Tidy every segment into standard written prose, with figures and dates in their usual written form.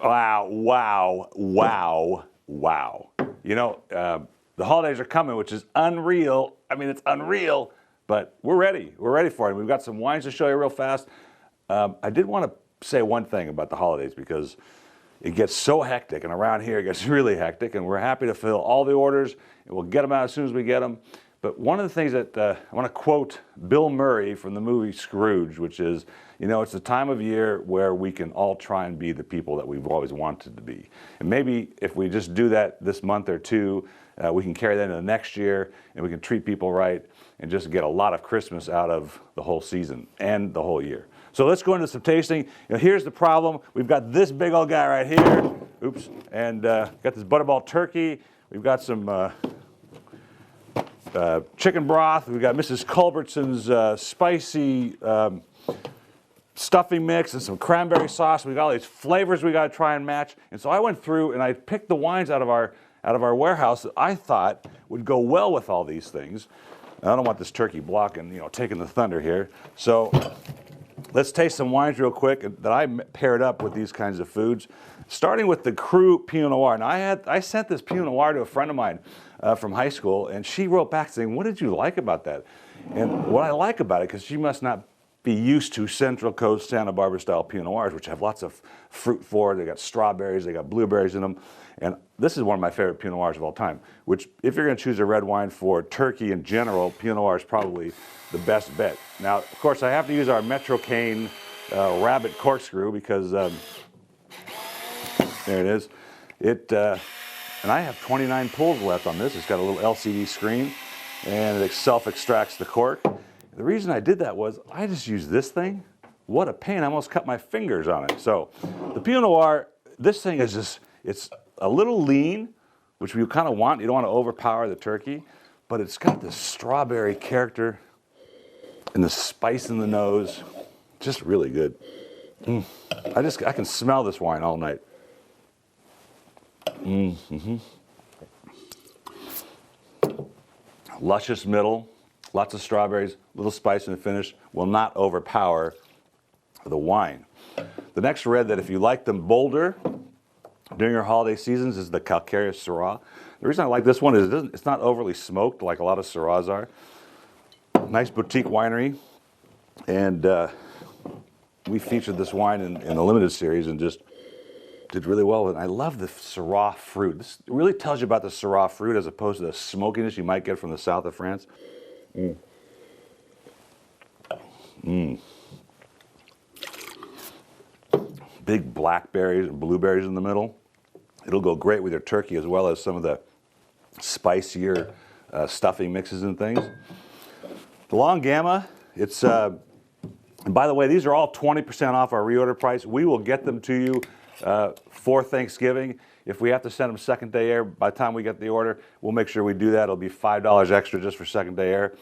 Wow, wow, wow, wow. You know, the holidays are coming, which is unreal. I mean, it's unreal, but we're ready. We're ready for it. We've got some wines to show you real fast. I did want to say one thing about the holidays because it gets so hectic, and around here it gets really hectic, and we're happy to fill all the orders, and we'll get them out as soon as we get them. But one of the things that I want to quote Bill Murray from the movie Scrooge, which is, you know, it's the time of year where we can all try and be the people that we've always wanted to be. And maybe if we just do that this month or two, we can carry that into the next year, and we can treat people right and just get a lot of Christmas out of the whole season and the whole year. So let's go into some tasting. You know, here's the problem. We've got this big old guy right here. Oops. And got this butterball turkey. We've got some chicken broth. We've got Mrs. Culbertson's spicy stuffing mix and some cranberry sauce. We've got all these flavors we got to try and match. And so I went through and I picked the wines out of our warehouse that I thought would go well with all these things. I don't want this turkey blocking, you know, taking the thunder here. So let's taste some wines real quick that I paired up with these kinds of foods. Starting with the Cru Pinot Noir. Now I sent this Pinot Noir to a friend of mine from high school, and she wrote back saying, "What did you like about that?" And what I like about it, because she must not be used to Central Coast Santa Barbara style Pinot Noirs, which have lots of fruit forward. They got strawberries, they got blueberries in them. And this is one of my favorite Pinot Noirs of all time, which if you're going to choose a red wine for turkey in general, Pinot Noir is probably the best bet. Now, of course, I have to use our Metro Cane Rabbit corkscrew because there it is. And I have 29 pulls left on this. It's got a little LCD screen, and it self-extracts the cork. The reason I did that was I just used this thing. What a pain, I almost cut my fingers on it. So the Pinot Noir, this thing is just, it's a little lean, which you kind of want. You don't want to overpower the turkey, but it's got this strawberry character and the spice in the nose. Just really good. I can smell this wine all night. Luscious middle, lots of strawberries, little spice in the finish, will not overpower the wine. The next red that if you like them bolder during your holiday seasons is the Calcaria Syrah. The reason I like this one is it's not overly smoked like a lot of Syrahs are. Nice boutique winery, and we featured this wine in the limited series and just did really well with it. I love the Syrah fruit. This really tells you about the Syrah fruit as opposed to the smokiness you might get from the south of France. Big blackberries and blueberries in the middle. It'll go great with your turkey as well as some of the spicier stuffing mixes and things. The Long Gamma, it's, and by the way, these are all 20% off our reorder price. We will get them to you for Thanksgiving. If we have to send them second day air, by the time we get the order, we'll make sure we do that. It'll be $5 extra just for second day air.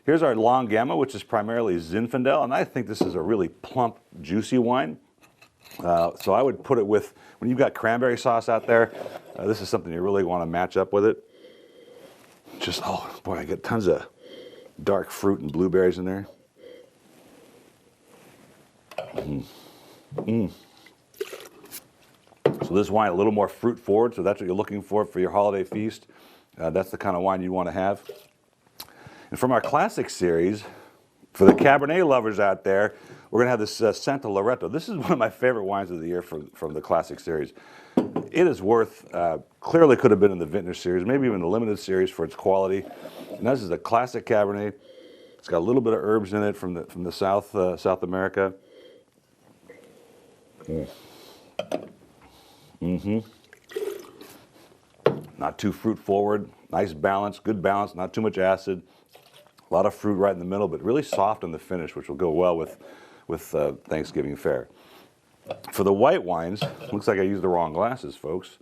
Here's our Long Gamma, which is primarily Zinfandel, and I think this is a really plump, juicy wine. So I would put it with, when you've got cranberry sauce out there, this is something you really want to match up with it. Just, oh boy, I get tons of dark fruit and blueberries in there. So this wine, a little more fruit forward, so that's what you're looking for your holiday feast. That's the kind of wine you want to have. And from our classic series, for the Cabernet lovers out there, we're going to have this Santa Loreto. This is one of my favorite wines of the year from the classic series. It is worth, clearly could have been in the vintage series, maybe even the limited series for its quality. And this is a classic Cabernet. It's got a little bit of herbs in it from the South America. Not too fruit forward, nice balance, good balance, not too much acid. A lot of fruit right in the middle, but really soft in the finish, which will go well with Thanksgiving fare. For the white wines, looks like I used the wrong glasses, folks.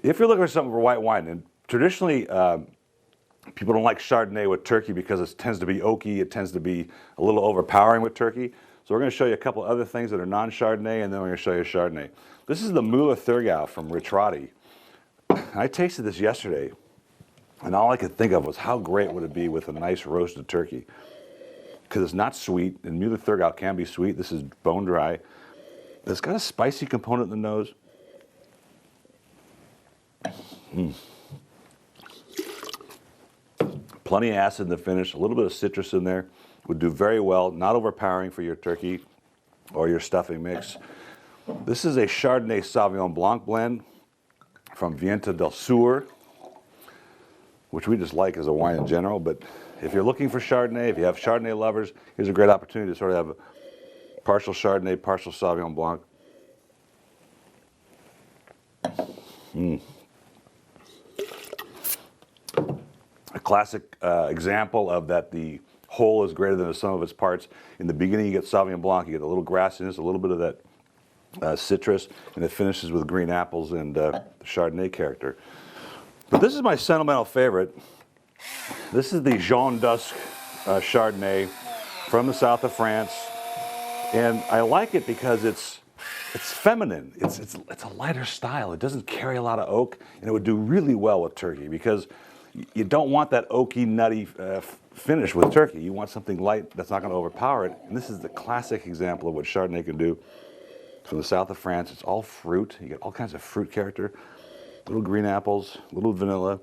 If you're looking for something for white wine, and traditionally people don't like Chardonnay with turkey because it tends to be oaky, it tends to be a little overpowering with turkey. So we're going to show you a couple other things that are non-Chardonnay, and then we're going to show you Chardonnay. This is the Müller Thurgau from Ritrati. I tasted this yesterday, and all I could think of was how great would it be with a nice roasted turkey. Because it's not sweet, and Müller Thurgau can be sweet. This is bone dry. It's got a spicy component in the nose. Plenty of acid in the finish, a little bit of citrus in there. Would do very well, not overpowering for your turkey or your stuffing mix. This is a Chardonnay Sauvignon Blanc blend from Vienta del Sur, which we just like as a wine in general. But if you're looking for Chardonnay, if you have Chardonnay lovers, here's a great opportunity to sort of have a partial Chardonnay, partial Sauvignon Blanc. A classic example of that the whole is greater than the sum of its parts. In the beginning, you get Sauvignon Blanc, you get a little grassiness, a little bit of that citrus, and it finishes with green apples and the Chardonnay character. But this is my sentimental favorite. This is the Jean d'Usque Chardonnay from the south of France, and I like it because it's feminine. It's a lighter style. It doesn't carry a lot of oak, and it would do really well with turkey because you don't want that oaky, nutty finish with turkey. You want something light that's not going to overpower it. And this is the classic example of what Chardonnay can do. From the south of France, it's all fruit. You get all kinds of fruit character. Little green apples, little vanilla.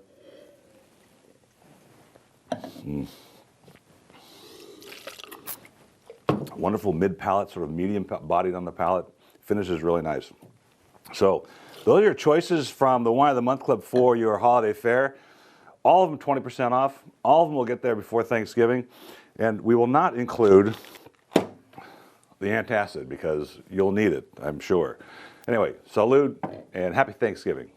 Wonderful mid-palate, sort of medium-bodied on the palate. Finishes really nice. So those are your choices from the Wine of the Month Club for your holiday fare. All of them 20% off. All of them will get there before Thanksgiving. And we will not include the antacid because you'll need it, I'm sure. Anyway, salud and happy Thanksgiving.